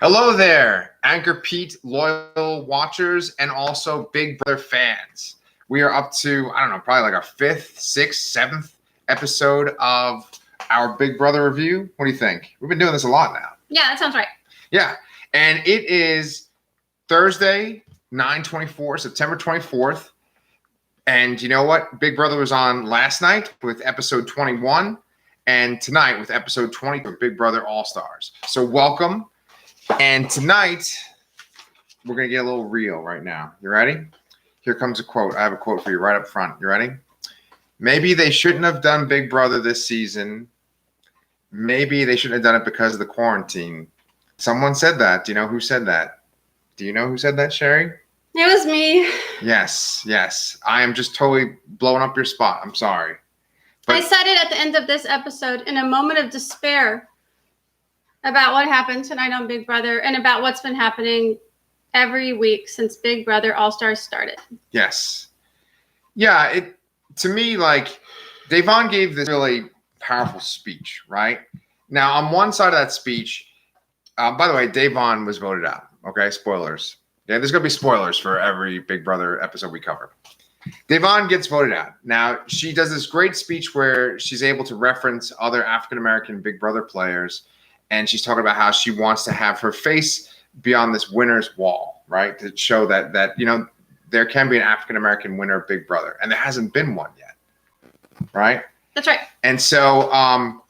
Hello there, Anchorpete loyal watchers and also Big Brother fans. We are up to, I don't know, probably like our 5th, 6th, 7th episode of our Big Brother review. What do you think? We've been doing this a lot now. Yeah, that sounds right. Yeah, and it is Thursday, 9/24, September 24th. And you know what? Big Brother was on last night with episode 21 and tonight with episode 20 of Big Brother Allstars. So welcome. And tonight, we're going to get a little real right now. You ready? Here comes a quote. I have a quote for you right up front. You ready? Maybe they shouldn't have done Big Brother this season. Maybe they shouldn't have done it because of the quarantine. Someone said that. Do you know who said that? Do you know who said that, SHARI? It was me. Yes, yes. I am just totally blowing up your spot. I'm sorry. But I said it at the end of this episode in a moment of despair about what happened tonight on Big Brother and about what's been happening every week since Big Brother All-Stars started. yes. Yeah, to me, like, Davon gave this really powerful speech, right? Now, on one side of that speech, by the way, Davon was voted out. Okay, spoilers. Yeah, there's going to be spoilers for every Big Brother episode we cover. Davon gets voted out. Now, she does this great speech where she's able to reference other African-American Big Brother players, and she's talking about how she wants to have her face be on this winner's wall, right? To show that you know, there can be an African-American winner of Big Brother, and there hasn't been one yet, right? That's right. And so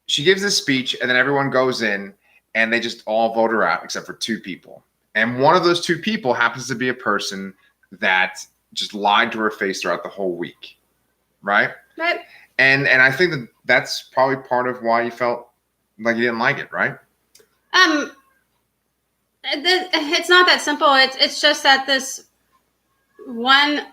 she gives this speech, and then everyone goes in, and they just all vote her out except for 2 people. And one of those 2 people happens to be a person that just lied to her face throughout the whole week, right? Right. And I think that's probably part of why you felt like you didn't like it, right? It's not that simple. It's just that this one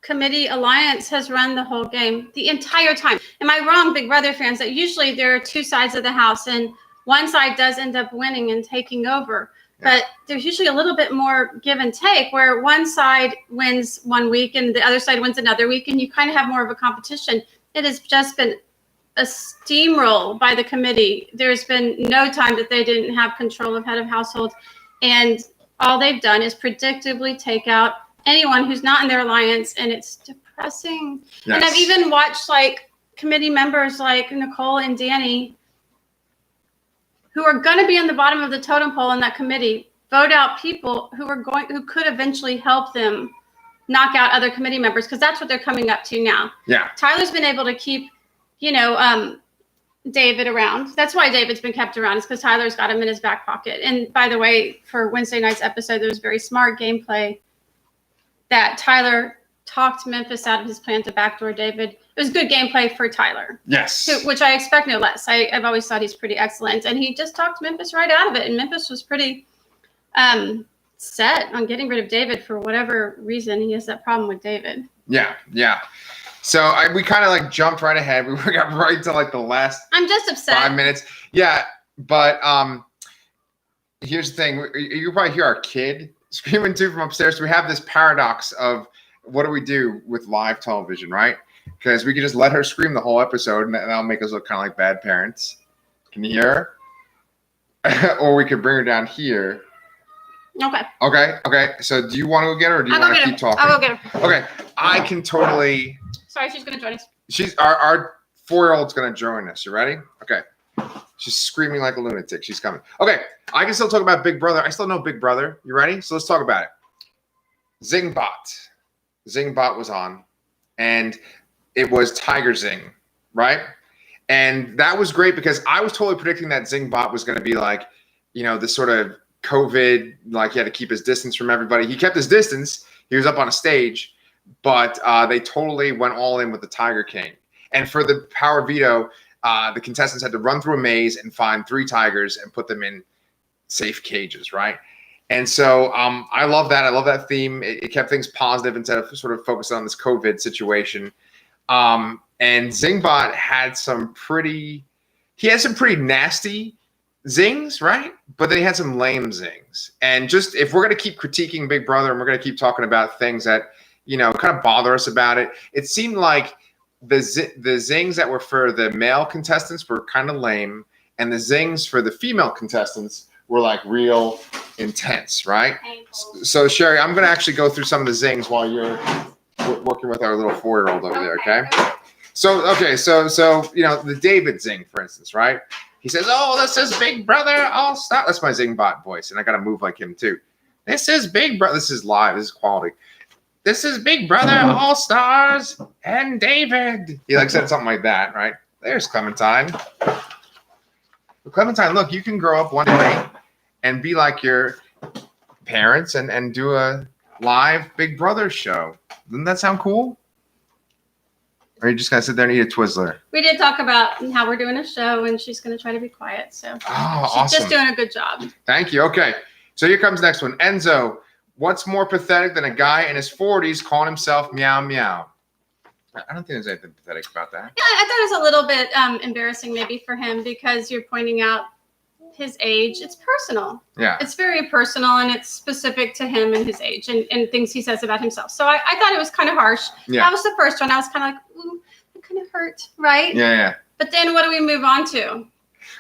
committee alliance has run the whole game the entire time. Am I wrong, Big Brother fans, that usually there are 2 sides of the house and one side does end up winning and taking over? Yeah. But there's usually a little bit more give and take where one side wins one week and the other side wins another week, and you kind of have more of a competition. It has just been a steamroll by the committee. There's been no time that they didn't have control of head of household, and all they've done is predictably take out anyone who's not in their alliance, and it's depressing. Yes. And I've even watched like committee members like Nicole and Dani, who are going to be on the bottom of the totem pole in that committee, vote out people who could eventually help them knock out other committee members, because that's what they're coming up to now. Yeah. Tyler's been able to keep, David around. That's why David's been kept around, is because Tyler's got him in his back pocket. And by the way, for Wednesday night's episode, there was very smart gameplay that Tyler talked Memphis out of his plan to backdoor David. It was good gameplay for Tyler. Yes. Which I expect no less. I've always thought he's pretty excellent. And he just talked Memphis right out of it. And Memphis was pretty set on getting rid of David for whatever reason. He has that problem with David. Yeah, yeah. So we kind of like jumped right ahead. We got right to like the last I'm just upset. 5 minutes. Yeah, but here's the thing. You probably hear our kid screaming too from upstairs. So we have this paradox of what do we do with live television, right? Because we can just let her scream the whole episode, and that'll make us look kind of like bad parents. Can you hear her? Or we could bring her down here. Okay. Okay. So do you want to go get her, or do you want to keep talking? I'll go get her. Okay. I can totally. Sorry, she's going to join us. She's our 4-year-old's going to join us. You ready? Okay. She's screaming like a lunatic. She's coming. Okay. I can still talk about Big Brother. I still know Big Brother. You ready? So let's talk about it. ZINGBOT. ZINGBOT was on, and it was Tiger Zing, right? And that was great because I was totally predicting that ZINGBOT was going to be like, this sort of COVID, like he had to keep his distance from everybody. He kept his distance. He was up on a stage, but they totally went all in with the Tiger King. And for the Power of Veto, the contestants had to run through a maze and find 3 tigers and put them in safe cages, right? And so I love that. I love that theme. It kept things positive instead of sort of focusing on this COVID situation. And ZINGBOT had some pretty nasty zings, right? But then he had some lame zings. And just if we're going to keep critiquing Big Brother and we're going to keep talking about things that, kind of bother us about it, it seemed like the zings that were for the male contestants were kind of lame, and the zings for the female contestants were like real intense, right? So Shari, I'm gonna actually go through some of the zings while you're working with our little 4-year-old over there, okay? So you know, the David zing, for instance, right? He says, "Oh, this is Big Brother All Star." That's my ZINGBOT voice, and I gotta move like him too. This is Big Brother. This is live. This is quality. This is Big Brother All Stars and David. He like said something like that, right? There's Clementine. Clementine, look, you can grow up one day and be like your parents and do a live Big Brother show. Doesn't that sound cool? Or are you just gonna sit there and eat a Twizzler? We did talk about how we're doing a show, and she's gonna try to be quiet. So she's awesome. Just doing a good job. Thank you. Okay, so here comes the next one. Enzo, what's more pathetic than a guy in his 40s calling himself meow meow? I don't think there's anything pathetic about that. Yeah, I thought it was a little bit embarrassing maybe for him because you're pointing out his age. It's personal. Yeah. It's very personal, and it's specific to him and his age and things he says about himself. So I thought it was kind of harsh. Yeah. That was the first one. I was kind of like, ooh, it kind of hurt, right? Yeah, yeah. But then what do we move on to?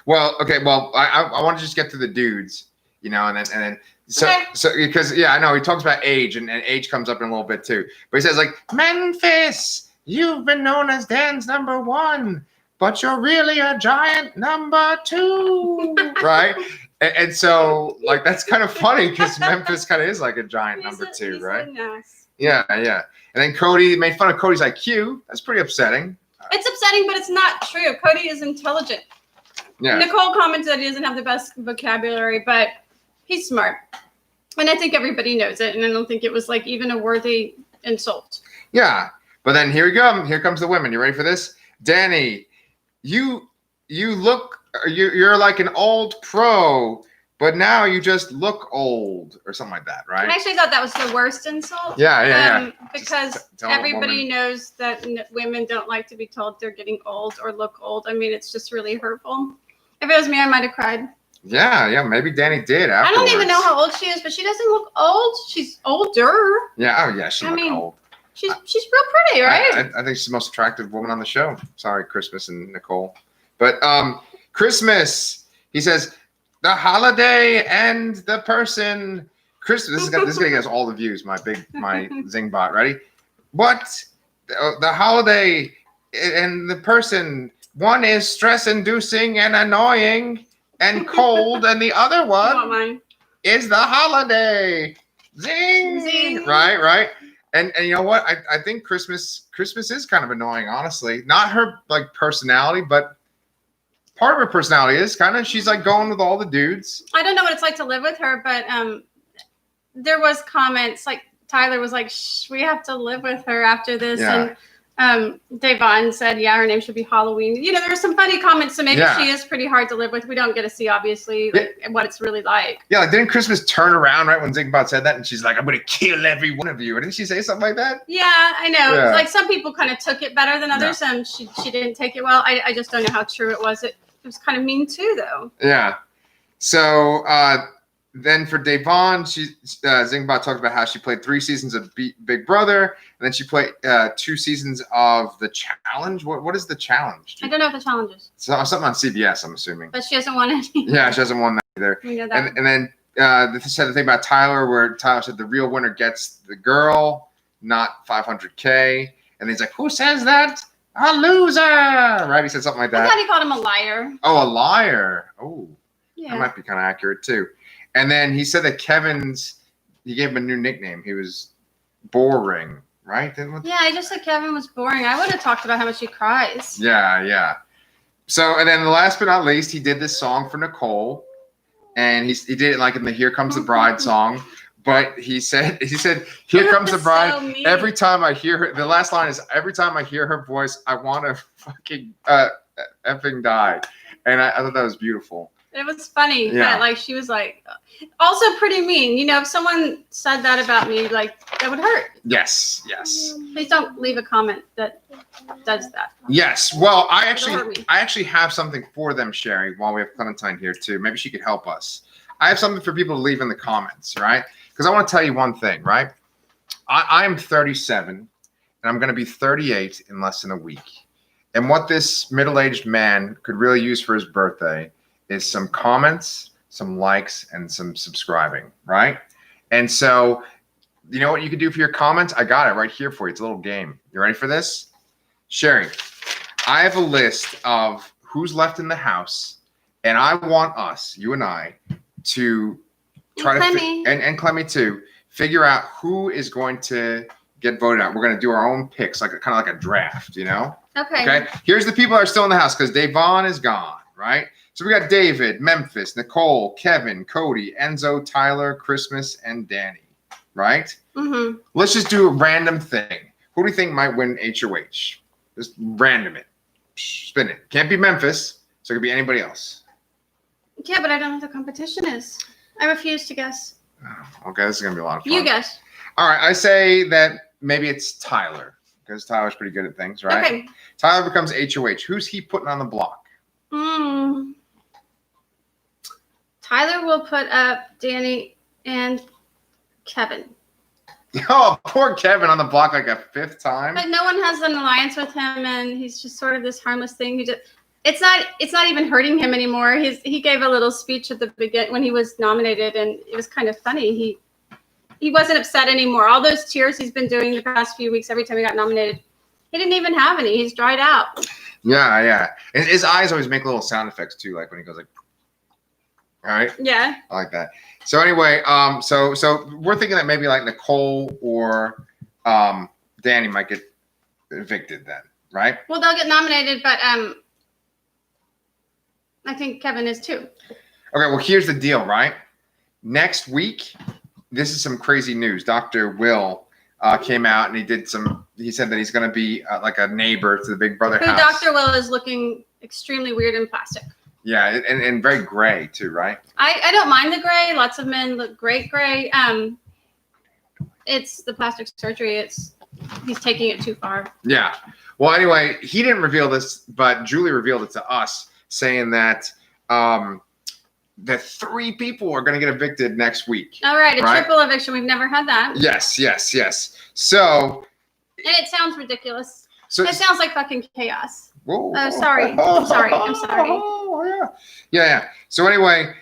Well, okay. Well, I want to just get to the dudes, you know, and then so because I know he talks about age and age comes up in a little bit too. But he says like, Memphis, you've been known as Dan's #1. But you're really a giant #2, right? And so, like, that's kind of funny because Memphis kind of is like a giant #2, right? Nice. Yeah, yeah. And then Cody made fun of Cody's IQ. That's pretty upsetting. It's upsetting, but it's not true. Cody is intelligent. Yeah. Nicole commented that he doesn't have the best vocabulary, but he's smart. And I think everybody knows it. And I don't think it was like even a worthy insult. Yeah. But then here we go. Here comes the women. You ready for this? Dani. You're like an old pro, but now you just look old or something like that, right? I actually thought that was the worst insult. Yeah. Because everybody knows that women don't like to be told they're getting old or look old. I mean, it's just really hurtful. If it was me, I might have cried. Yeah. Maybe Dani did afterwards. I don't even know how old she is, but she doesn't look old. She's older. Yeah. Oh, yeah. She looks old. She's real pretty, right? I think she's the most attractive woman on the show. Sorry, Christmas and Nicole. But Christmas, he says, the holiday and the person. Christmas, this is gonna get us all the views, my ZINGBOT. Ready? What? The holiday and the person. One is stress-inducing and annoying and cold, and the other one is the holiday. Zing! Zing. Right. And you know what? I think Christmas is kind of annoying, honestly. Not her like personality, but part of her personality is kind of she's like going with all the dudes. I don't know what it's like to live with her, but there was comments like Tyler was like, "Shh, we have to live with her after this," and Devon said, "Yeah, her name should be Halloween." You know, there were some funny comments, so maybe she is pretty hard to live with. We don't get to see obviously what it's really like. Yeah, like didn't Christmas turn around right when ZINGBOT said that, and she's like, "I'm gonna kill every one of you." Didn't she say something like that? Yeah, I know. Yeah. Like some people kind of took it better than others, and she didn't take it well. I just don't know how true it was. It was kind of mean too, though. Yeah. So then for Devon, ZINGBOT talked about how she played 3 seasons of Big Brother, and then she played 2 seasons of The Challenge. What is The Challenge? I don't know what The Challenge is. So, something on CBS, I'm assuming. But she hasn't won any. Yeah, she hasn't won that either. We know that. And then they said the thing about Tyler, where Tyler said the real winner gets the girl, not $500K. And he's like, who says that? A loser, right? He said something like that. I thought he called him a liar. Oh, a liar. Oh, yeah. That might be kind of accurate too. And then he said that he gave him a new nickname. He was boring, right? Yeah, I just said Kevin was boring. I would have talked about how much he cries. Yeah. So, and then last but not least, he did this song for Nicole. And he did it like in the Here Comes the Bride song. But he said, Here comes the bride. So mean. Every time I hear her, the last line is, every time I hear her voice, I want to fucking effing die. And I thought that was beautiful. It was funny. Yeah. Like she was like, also pretty mean. You know, if someone said that about me, like that would hurt. Yes. Please don't leave a comment that does that. Yes. Well, I actually have something for them, SHARI, while we have Clementine here too. Maybe she could help us. I have something for people to leave in the comments, right? Because I want to tell you one thing, right? I am 37, and I'm going to be 38 in less than a week. And what this middle-aged man could really use for his birthday is some comments, some likes, and some subscribing, right? And so, you know what you can do for your comments? I got it right here for you. It's a little game. You ready for this? SHARI, I have a list of who's left in the house, and I want us, you and I, to try and Clemmy too, figure out who is going to get voted out. We're going to do our own picks, like kind of like a draft, you know? Okay. Here's the people that are still in the house because Davon is gone, right? So we got David, Memphis, Nicole, Kevin, Cody, Enzo, Tyler, Christmas, and Dani, right? Mm-hmm. Let's just do a random thing. Who do you think might win HOH? Just random it. Spin it. Can't be Memphis, so it could be anybody else. Yeah, but I don't know what the competition is. I refuse to guess. Oh, okay, this is going to be a lot of fun. You guess. All right, I say that maybe it's Tyler, because Tyler's pretty good at things, right? Okay. Tyler becomes HOH. Who's he putting on the block? Tyler will put up Dani and Kevin. Oh, poor Kevin on the block like a 5th time. But no one has an alliance with him, and he's just sort of this harmless thing who just. It's not even hurting him anymore. He gave a little speech at the beginning when he was nominated, and it was kind of funny. He wasn't upset anymore. All those tears he's been doing the past few weeks, every time he got nominated, he didn't even have any. He's dried out. Yeah. And his eyes always make little sound effects too, like when he goes like. All right. Yeah. I like that. So anyway, so we're thinking that maybe like Nicole or Dani might get evicted then, right? Well, they'll get nominated, but I think Kevin is too. Okay, well, here's the deal, right? Next week, this is some crazy news. Dr. Will came out and he said that he's going to be like a neighbor to the Big Brother house. Dr. Will is looking extremely weird in plastic. Yeah, and very gray too, right? I don't mind the gray. Lots of men look great gray. It's the plastic surgery. He's taking it too far. Yeah. Well, anyway, he didn't reveal this, but Julie revealed it to us, saying that that 3 people are going to get evicted next week. All right, triple eviction. We've never had that. Yes. So. And it sounds ridiculous. It sounds like fucking chaos. Whoa. Oh, sorry. I'm sorry. Oh, yeah. So anyway,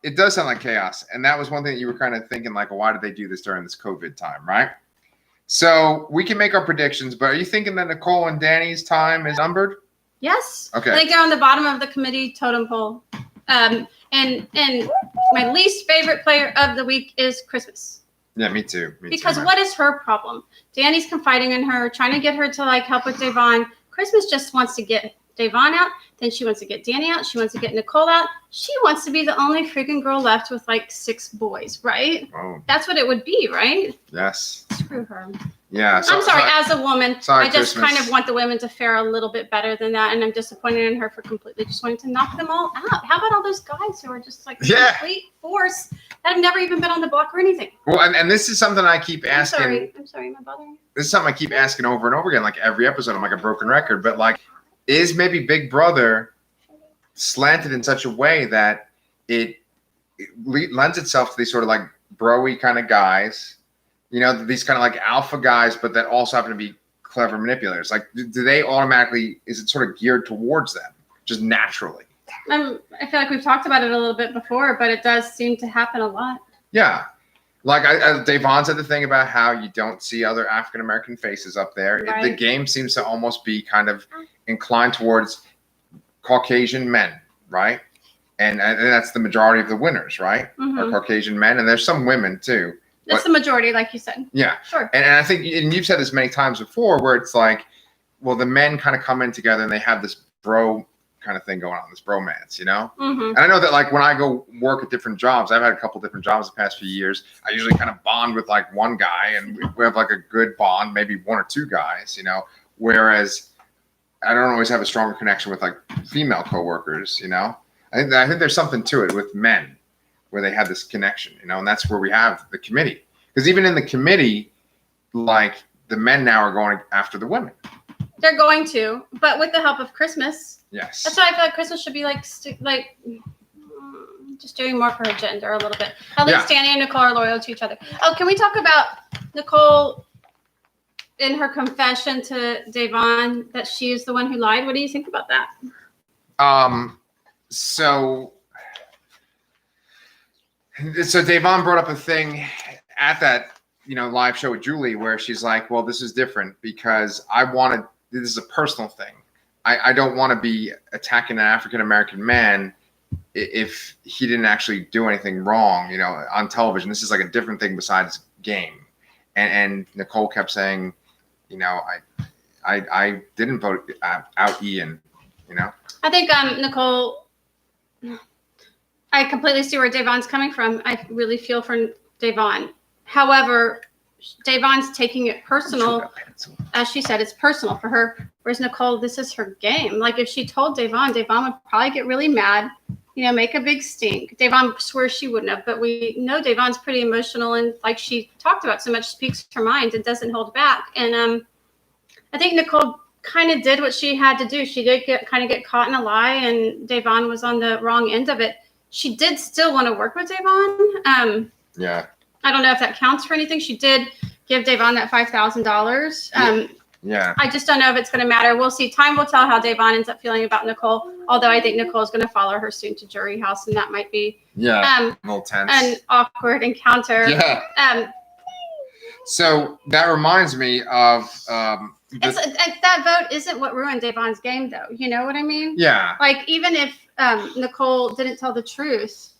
it does sound like chaos. And that was one thing that you were kind of thinking, like, well, why did they do this during this COVID time, right? So we can make our predictions, but are you thinking that Nicole and Dani's time is numbered? Yes. Okay. I think they're on the bottom of the committee totem pole. And my least favorite player of the week is Christmas. Yeah, me too. Because what is her problem? Dani's confiding in her, trying to get her to like help with Davon. Christmas just wants to get Davon out. Then she wants to get Dani out. She wants to get Nicole out. She wants to be the only freaking girl left with like 6 boys, right? Oh. That's what it would be, right? Yes. Screw her. Yeah. I'm sorry, as a woman, I just Christmas. kind of want the women to fare a little bit better than that, and I'm disappointed in her for completely just wanting to knock them all out. How about all those guys who are just like complete force that have never even been on the block or anything? Well, and this is something I keep asking. I'm sorry, am I bothering you? This is something I keep asking over and over again, like every episode. I'm like a broken record, but like, is maybe Big Brother slanted in such a way that it lends itself to these sort of like bro-y kind of guys? You know, these kind of like alpha guys, but that also happen to be clever manipulators. Like, do they automatically, is it sort of geared towards them just naturally? I feel like we've talked about it a little bit before, but it does seem to happen a lot. Yeah. Like Davon said the thing about how you don't see other African-American faces up there. Right. The game seems to almost be kind of inclined towards Caucasian men, right? And that's the majority of the winners, right? Mm-hmm. Are Caucasian men. And there's some women too. It's the majority, like you said. Yeah. Sure. And I think, and you've said this many times before, where it's like, well, the men kind of come in together and they have this bro kind of thing going on, this bromance, you know? Mm-hmm. And I know that like when I go work at different jobs, I've had a couple different jobs the past few years. I usually kind of bond with like one guy and we have like a good bond, maybe 1 or 2 guys, you know? Whereas I don't always have a stronger connection with like female coworkers, you know? I think there's something to it with men where they have this connection, you know, and that's where we have the committee. Because even in the committee, like the men now are going after the women. They're going to, but with the help of Christmas. Yes. That's why I feel like Christmas should be like just doing more for her gender a little bit. At least Dani and Nicole are loyal to each other. Oh, can we talk about Nicole in her confession to Davon that she is the one who lied? What do you think about that? So So Davon brought up a thing at that, live show with Julie where she's like, well, this is different because this is a personal thing. I don't want to be attacking an African-American man if he didn't actually do anything wrong, on television. This is like a different thing besides game. And Nicole kept saying, I didn't vote out Ian, I think Nicole, I completely see where Davon's coming from. I really feel for Davon. However, Davon's taking it personal. As she said, it's personal for her. Whereas Nicole, this is her game. Like if she told Davon would probably get really mad, make a big stink. Davon swears she wouldn't have, but we know Davon's pretty emotional and like she talked about so much, speaks her mind and doesn't hold back. And I think Nicole kind of did what she had to do. She did get caught in a lie, and Davon was on the wrong end of it. She did still want to work with Davon. Yeah. I don't know if that counts for anything. She did give Davon that $5,000. Yeah. I just don't know if it's going to matter. We'll see. Time will tell how Davon ends up feeling about Nicole. Although I think Nicole is going to follow her soon to jury house, and that might be a little tense, an awkward encounter. Yeah. So that reminds me of that vote isn't what ruined Davon's game, though. You know what I mean? Yeah. Like even if Nicole didn't tell the truth,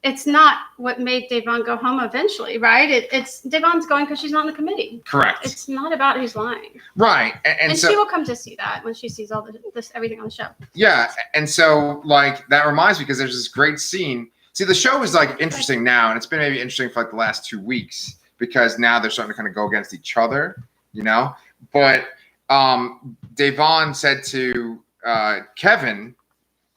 it's not what made Davon go home eventually, right? It's Davon's going because she's not on the committee. Correct. It's not about who's lying. Right. And so she will come to see that when she sees all this everything on the show. Yeah. And so like that reminds me because there's this great scene. See, the show is like interesting now, and it's been maybe interesting for like the last 2 weeks because now they're starting to kind of go against each other, But Davon said to Kevin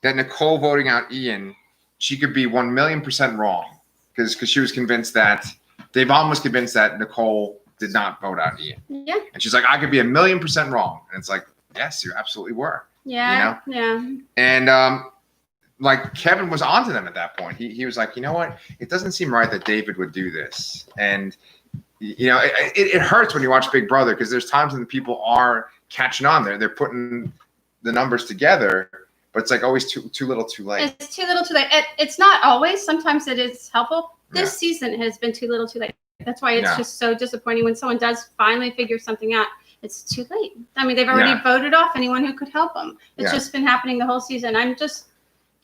that Nicole voting out Ian, she could be 1,000,000% wrong because she was convinced that Davon was convinced that Nicole did not vote out Ian. Yeah. And she's like, I could be 1,000,000% wrong. And it's like, yes, you absolutely were. Yeah. Yeah. And like Kevin was onto them at that point. He was like, you know what? It doesn't seem right that David would do this. And it hurts when you watch Big Brother because there's times when the people are catching on there. They're putting the numbers together. But it's like always too little, too late. It's too little, too late. It's not always. Sometimes it is helpful. This season has been too little, too late. That's why it's just so disappointing when someone does finally figure something out. It's too late. I mean, they've already voted off anyone who could help them. It's just been happening the whole season.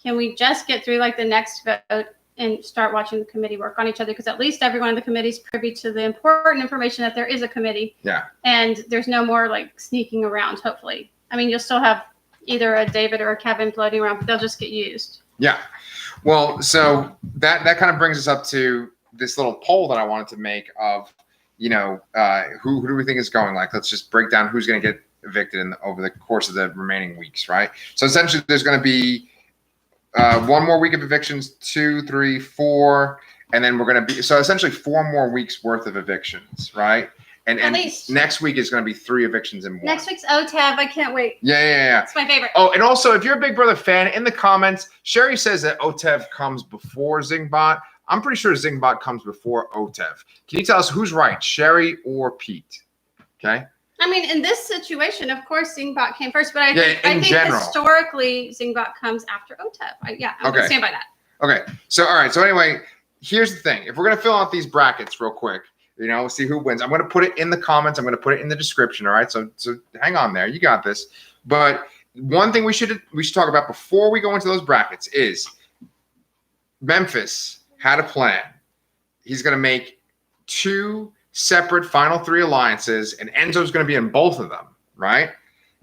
Can we just get through like the next vote and start watching the committee work on each other? Because at least everyone in the committee is privy to the important information that there is a committee. Yeah. And there's no more like sneaking around, hopefully. I mean, you'll still have either a David or a Kevin floating around, but they'll just get used. Yeah. Well, so that kind of brings us up to this little poll that I wanted to make of, who do we think is going? Like, let's just break down who's going to get evicted over the course of the remaining weeks, right? So essentially there's going to be 1 more week of evictions, 2, 3, 4, and then we're going to be, so essentially 4 more weeks worth of evictions, right? And next week is going to be 3 evictions in 1. Next week's OTEV. I can't wait. Yeah. It's my favorite. Oh, and also, if you're a Big Brother fan, in the comments, SHARI says that OTEV comes before ZINGBOT. I'm pretty sure ZINGBOT comes before OTEV. Can you tell us who's right, SHARI or Pete? Okay. I mean, in this situation, of course, ZINGBOT came first, but I think historically, ZINGBOT comes after OTEV. I'm going to stand by that. Okay. So, all right. So anyway, here's the thing. If we're going to fill out these brackets real quick, see who wins. I'm going to put it in the comments. I'm going to put it in the description. All right. So hang on there. You got this. But one thing we should talk about before we go into those brackets is Memphis had a plan. He's going to make 2 separate final 3 alliances, and Enzo's going to be in both of them. Right.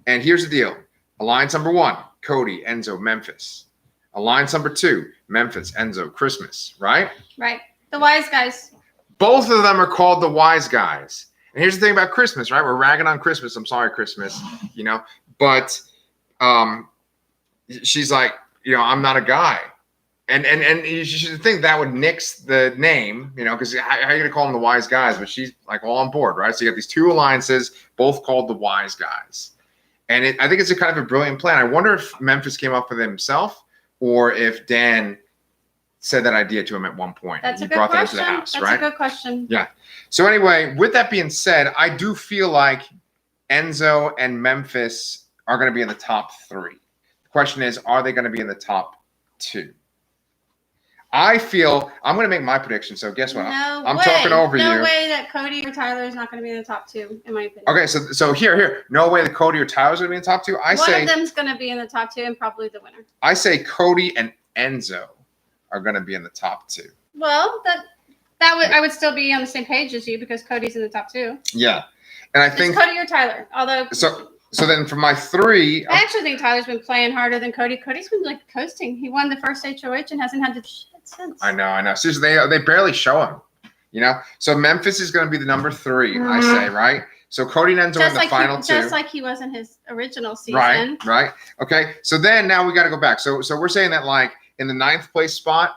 And here's the deal. Alliance number 1, Cody, Enzo, Memphis. Alliance number 2, Memphis, Enzo, Christmas. Right. Right. The wise guys. Both of them are called the wise guys. And here's the thing about Christmas, right? We're ragging on Christmas. I'm sorry, Christmas, But she's like, I'm not a guy. And you should think that would nix the name, because how are you going to call them the wise guys? But she's like all on board, right? So you got these 2 alliances, both called the wise guys. And I think it's a kind of a brilliant plan. I wonder if Memphis came up with it himself or if Dan said that idea to him at one point. That's a good question. That's a good question. Yeah. So anyway, with that being said, I do feel like Enzo and Memphis are going to be in the top 3. The question is, are they going to be in the top 2? I feel I'm going to make my prediction. So guess what? No I'm way. talking over you. No way that Cody or Tyler is not going to be in the top 2, in my opinion. Okay, so here. No way that Cody or Tyler's going to be in the top 2. One of them's going to be in the top 2 and probably the winner. I say Cody and Enzo are going to be in the top 2. Well, I would still be on the same page as you because Cody's in the top 2. Yeah, and I think Cody or Tyler. Although so then for my 3, I actually think Tyler's been playing harder than Cody. Cody's been like coasting. He won the first HOH and hasn't had to shit since. I know. Seriously, they barely show him. You know, so Memphis is going to be the number 3. I say, right? So Cody and Enzo in the final 2. Just like he was in his original season. Right. Okay. So then now we got to go back. So we're saying that like in the 9th place spot,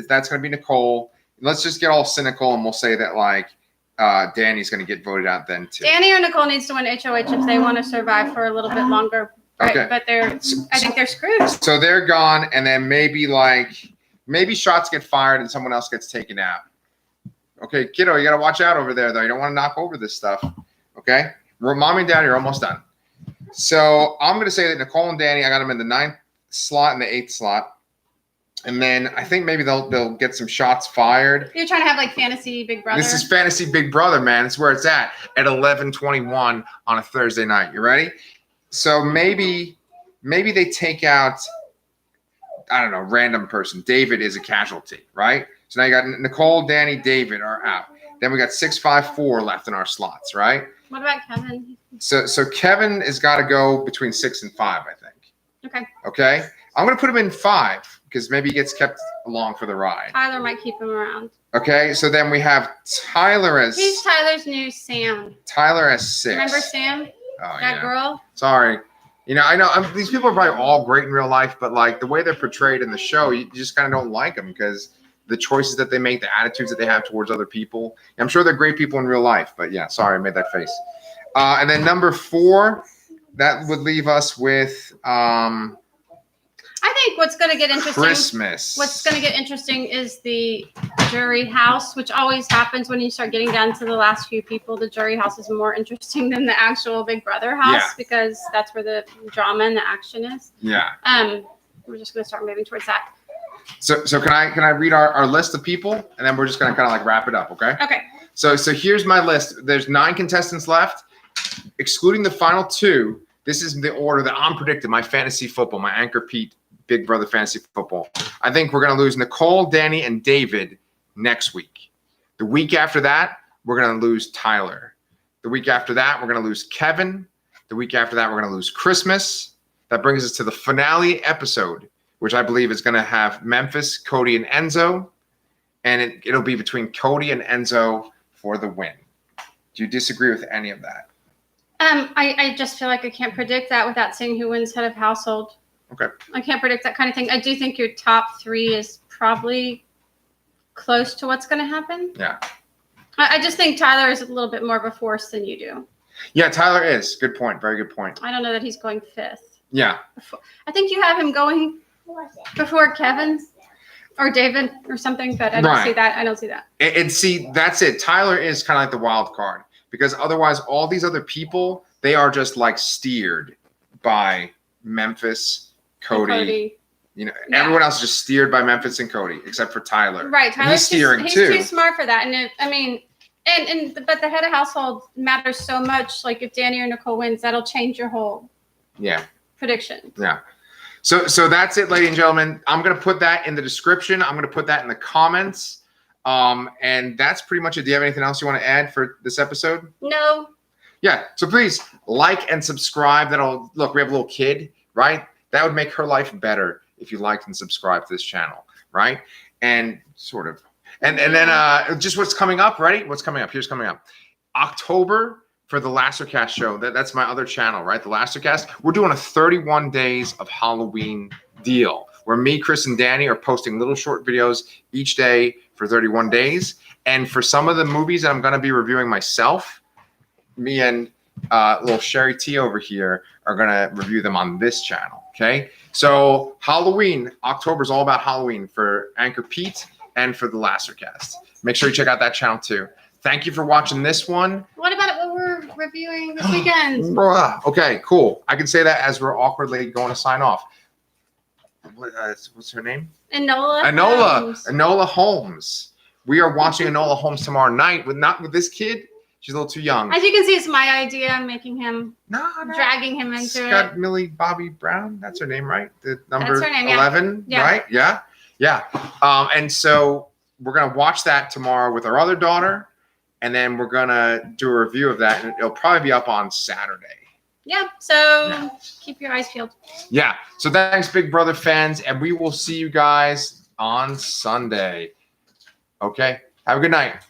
that's going to be Nicole. Let's just get all cynical and we'll say that like Dani's going to get voted out then too. Dani or Nicole needs to win HOH if they want to survive for a little bit longer. Right? Okay. But I think they're screwed. So they're gone, and then maybe shots get fired and someone else gets taken out. Okay, kiddo, you got to watch out over there though. You don't want to knock over this stuff. Okay, Mom and Dad are almost done. So I'm going to say that Nicole and Dani, I got them in the 9th slot and the 8th slot. And then I think maybe they'll get some shots fired. You're trying to have like fantasy Big Brother. This is fantasy Big Brother, man. It's where it's at 11:21 on a Thursday night. You ready? So maybe they take out, I don't know, random person. David is a casualty, right? So now you got Nicole, Dani, David are out. Then we got 6, 5, 4 left in our slots, right? What about Kevin? So Kevin has got to go between 6 and 5, I think. Okay. I'm going to put him in 5 because maybe he gets kept along for the ride. Tyler might keep him around. Okay, so then we have Tyler as... He's Tyler's new Sam. Tyler as 6. Remember Sam? That girl? Sorry. You know, I know these people are probably all great in real life, but like the way they're portrayed in the show, you just kind of don't like them because the choices that they make, the attitudes that they have towards other people. I'm sure they're great people in real life, but yeah, sorry, I made that face. And then number 4, that would leave us with... I think what's going to get interesting. Christmas. What's going to get interesting is the jury house, which always happens when you start getting down to the last few people. The jury house is more interesting than the actual Big Brother house because that's where the drama and the action is. Yeah. We're just going to start moving towards that. So can I read our list of people and then we're just going to kind of like wrap it up, okay? Okay. So here's my list. There's 9 contestants left, excluding the final 2. This is the order that I'm predicting. My fantasy football, my Anchorpete Big Brother fantasy football. I think we're going to lose Nicole, Dani, and David next week. The week after that, we're going to lose Tyler. The week after that, we're going to lose Kevin. The week after that, we're going to lose Christmas. That brings us to the finale episode, which I believe is going to have Memphis, Cody, and Enzo. And it'll be between Cody and Enzo for the win. Do you disagree with any of that? I just feel like I can't predict that without seeing who wins head of household. Okay. I can't predict that kind of thing. I do think your top 3 is probably close to what's going to happen. Yeah. I just think Tyler is a little bit more of a force than you do. Yeah, Tyler is. Good point. Very good point. I don't know that he's going 5th. Yeah. I think you have him going before Kevin or David or something, but I don't see that. I don't see that. And see, that's it. Tyler is kind of like the wild card because otherwise all these other people, they are just like steered by Memphis, Cody. You know, everyone else is just steered by Memphis and Cody, except for Tyler. Right, Tyler's steering too. He's too smart for that. And but the head of household matters so much. Like if Dani or Nicole wins, that'll change your whole prediction. Yeah. So that's it, ladies and gentlemen. I'm gonna put that in the description. I'm gonna put that in the comments. And that's pretty much it. Do you have anything else you want to add for this episode? No. Yeah. So please like and subscribe. Look, we have a little kid, right? That would make her life better if you liked and subscribed to this channel, right? And sort of. And then just what's coming up, ready? What's coming up? Here's coming up. October for the Lastercast show. That's my other channel, right? The Lastercast. We're doing a 31 days of Halloween deal where me, Chris, and Dani are posting little short videos each day for 31 days. And for some of the movies that I'm going to be reviewing myself, me and little SHARI T over here are going to review them on this channel. Okay. So Halloween, October is all about Halloween for Anchorpete and for the Lastercast. Make sure you check out that channel too. Thank you for watching this one. What about what we're reviewing this weekend? Okay, cool. I can say that as we're awkwardly going to sign off. what's her name? Enola Holmes. We are watching Enola Holmes tomorrow night not with this kid. She's a little too young. As you can see, it's my idea, making him, No. dragging him into Scott it. Millie Bobby Brown. That's her name, right? The number That's her name, yeah. 11, Yeah. right? Yeah. And so we're going to watch that tomorrow with our other daughter. And then we're going to do a review of that. And it'll probably be up on Saturday. Yeah. So keep your eyes peeled. Yeah. So thanks, Big Brother fans. And we will see you guys on Sunday. Okay. Have a good night.